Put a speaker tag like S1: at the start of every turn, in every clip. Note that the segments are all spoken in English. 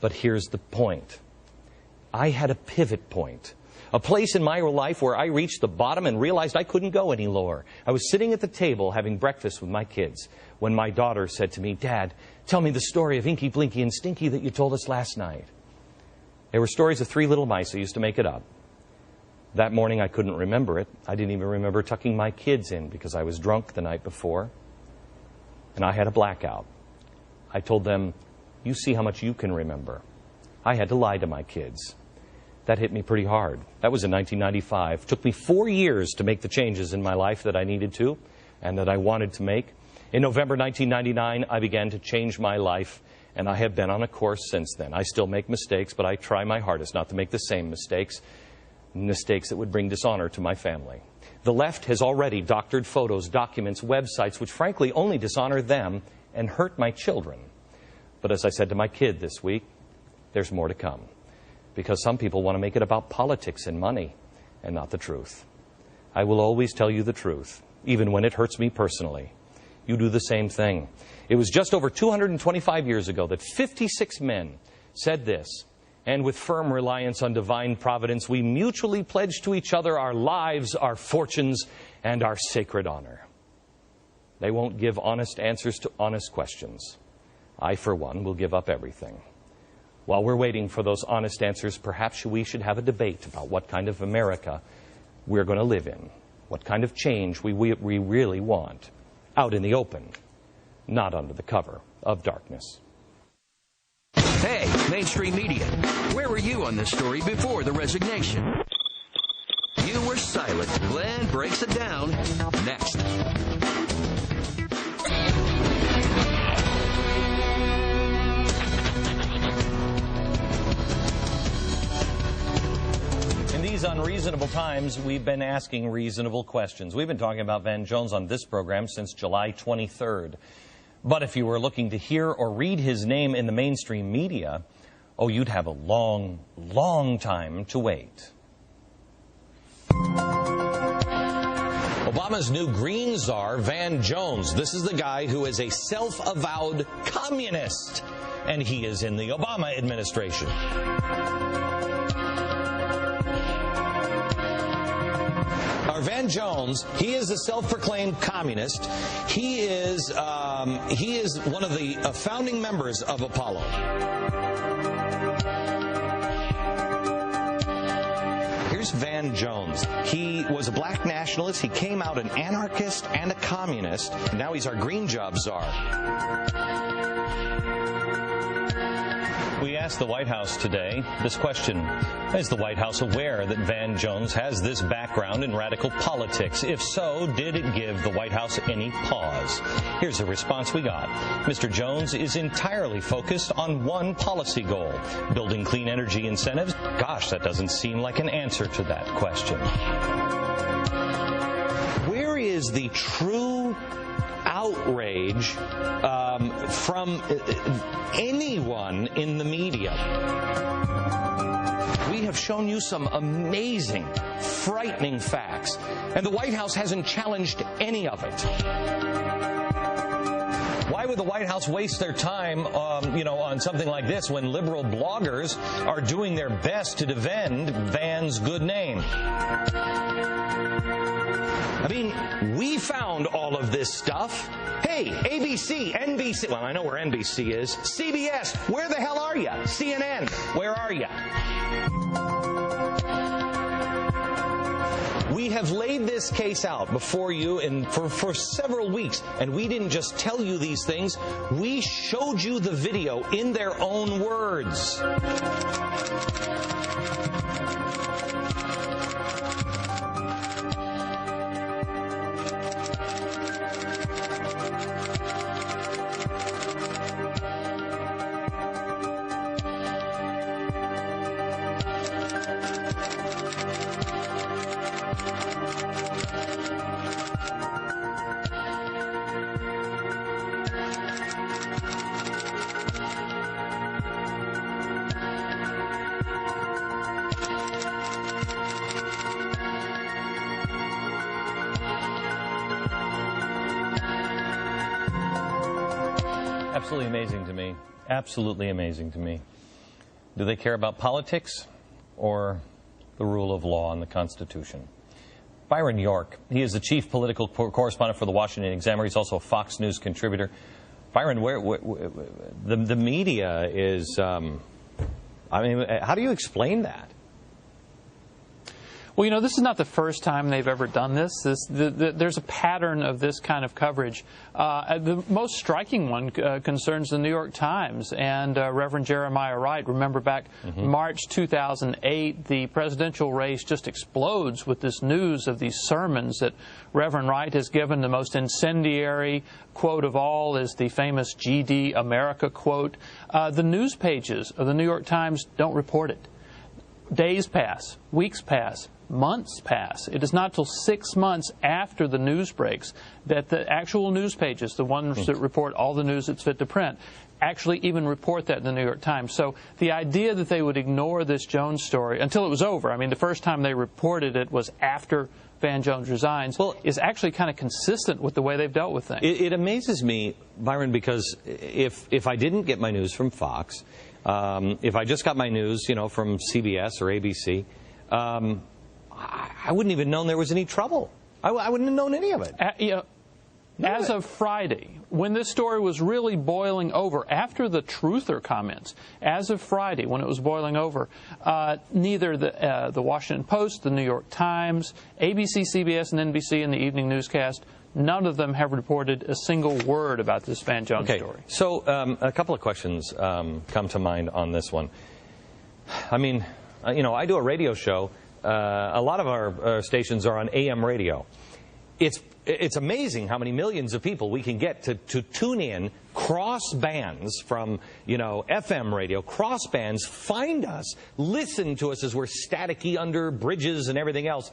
S1: But here's the point. I had a pivot point. A place in my life where I reached the bottom and realized I couldn't go any lower. I was sitting at the table having breakfast with my kids when my daughter said to me, "Dad, tell me the story of Inky, Blinky, and Stinky that you told us last night." They were stories of three little mice. I used to make it up. That morning I couldn't remember it. I didn't even remember tucking my kids in because I was drunk the night before. And I had a blackout. I told them, "You see how much you can remember." I had to lie to my kids. That hit me pretty hard. That was in 1995. It took me 4 years to make the changes in my life that I needed to and that I wanted to make. In November 1999, I began to change my life, and I have been on a course since then. I still make mistakes, but I try my hardest not to make the same mistakes that would bring dishonor to my family. The left has already doctored photos, documents, websites, which frankly only dishonor them and hurt my children. But as I said to my kid this week, there's more to come. Because some people want to make it about politics and money and not the truth. I will always tell you the truth, even when it hurts me personally. You do the same thing. It was just over 225 years ago that 56 men said this, "And with firm reliance on divine providence, we mutually pledge to each other our lives, our fortunes, and our sacred honor." They won't give honest answers to honest questions. I, for one, will give up everything. While we're waiting for those honest answers, perhaps we should have a debate about what kind of America we're going to live in, what kind of change we really want, out in the open, not under the cover of darkness.
S2: Hey, mainstream media, where were you on this story before the resignation? You were silent. Glnn breaks it down next.
S1: In these unreasonable times, we've been asking reasonable questions. We've been talking about Van Jones on this program since July 23rd. But if you were looking to hear or read his name in the mainstream media, oh, you'd have a long, long time to wait. Obama's new green czar, Van Jones. This is the guy who is a self-avowed communist, and he is in the Obama administration. Van Jones, he is a self-proclaimed communist. He is one of the founding members of Apollo. Here's Van Jones. He was a black nationalist. He came out an anarchist and a communist. Now he's our green job czar. We asked the White House today this question: is the White House aware that Van Jones has this background in radical politics? If so, did it give the White House any pause? Here's the response we got. Mr. Jones is entirely focused on one policy goal: building clean energy incentives. Gosh, that doesn't seem like an answer to that question. Where is the true outrage from anyone in the media? We have shown you some amazing, frightening facts, and the White House hasn't challenged any of it. Why would the White House waste their time, on something like this when liberal bloggers are doing their best to defend Van's good name? I mean, we found all of this stuff. Hey, ABC, NBC, well, I know where NBC is. CBS, where the hell are you? CNN, where are you? We have laid this case out before you for several weeks, and we didn't just tell you these things. We showed you the video in their own words. Absolutely amazing to me. Absolutely amazing to me. Do they care about politics or the rule of law and the Constitution? Byron York, he is the chief political correspondent for the Washington Examiner. He's also a Fox News contributor. Byron, the media is, I mean, how do you explain that?
S3: Well, you know, this is not the first time they've ever done this. There's a pattern of this kind of coverage. The most striking one concerns the New York Times and Reverend Jeremiah Wright. Remember back March 2008, the presidential race just explodes with this news of these sermons that Reverend Wright has given. The most incendiary quote of all is the famous GD America quote. The news pages of the New York Times don't report it. Days pass, weeks pass, months pass. It is not till 6 months after the news breaks that the actual news pages, the ones that report all the news that's fit to print, actually even report that in the New York Times. So the idea that they would ignore this Jones story until it was over, I mean, the first time they reported it was after Van Jones resigns, is actually kind of consistent with the way they've dealt with things.
S1: It amazes me, Byron, because if I didn't get my news from Fox, if I just got my news, you know, from CBS or ABC, I wouldn't even known there was any trouble. I wouldn't have known any of it.
S3: As of Friday, when this story was really boiling over, after the truther comments, as of Friday, when it was boiling over, neither the Washington Post, the New York Times, ABC, CBS, and NBC in the evening newscast, none of them have reported a single word about this Van Jones story.
S1: So a couple of questions come to mind on this one. I mean, you know, I do a radio show. A lot of our stations are on AM radio. It's amazing how many millions of people we can get to tune in cross bands from, you know, FM radio, cross bands, find us, listen to us as we're staticky under bridges and everything else.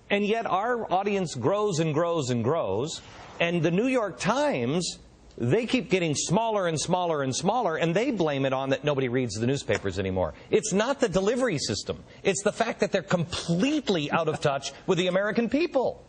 S1: And yet our audience grows and grows and grows. And the New York Times, they keep getting smaller and smaller and smaller, and they blame it on that nobody reads the newspapers anymore. It's not the delivery system. It's the fact that they're completely out of touch with the American people.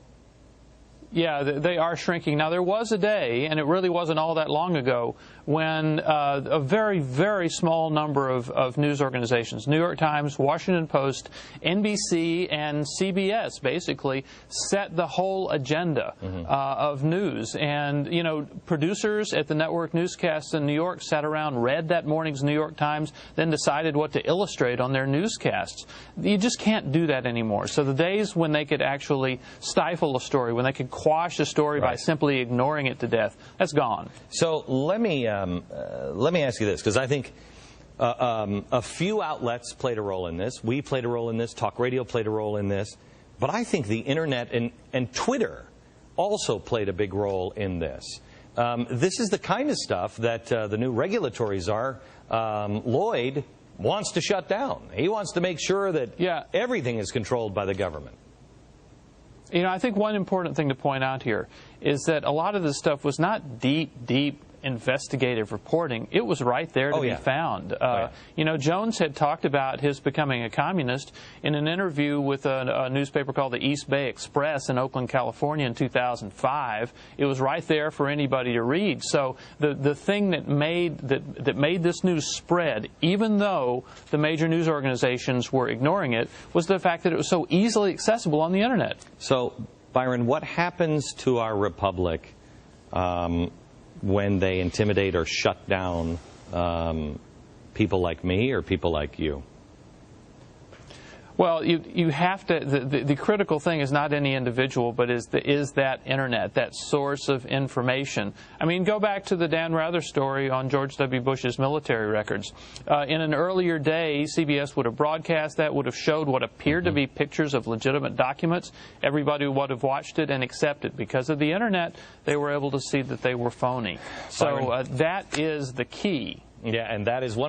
S3: Yeah, they are shrinking. Now, there was a day, and it really wasn't all that long ago, when a very, very small number of news organizations, New York Times, Washington Post, NBC, and CBS, basically, set the whole agenda of news. And, you know, producers at the network newscasts in New York sat around, read that morning's New York Times, then decided what to illustrate on their newscasts. You just can't do that anymore. So the days when they could actually stifle a story, when they could quash a story by simply ignoring it to death, that's gone.
S1: So let me ask you this, because I think a few outlets played a role in this. We played a role in this. Talk radio played a role in this. But I think the Internet and Twitter also played a big role in this. This is the kind of stuff that the new regulatory czar, Lloyd, wants to shut down. He wants to make sure that everything is controlled by the government.
S3: You know, I think one important thing to point out here is that a lot of this stuff was not deep investigative reporting. It was right there to be found. You know, Jones had talked about his becoming a communist in an interview with a newspaper called the East Bay Express in Oakland, California in 2005. It was right there for anybody to read. So the thing that made this news spread, even though the major news organizations were ignoring it, was the fact that it was so easily accessible on the Internet.
S1: So, Byron, what happens to our republic when they intimidate or shut down people like me or people like you?
S3: Well, you have to. The critical thing is not any individual, but is that Internet, that source of information. I mean, go back to the Dan Rather story on George W. Bush's military records. In an earlier day, CBS would have broadcast that, would have showed what appeared to be pictures of legitimate documents. Everybody would have watched it and accepted. Because of the Internet, they were able to see that they were phony. So that is the key.
S1: Yeah, and that is one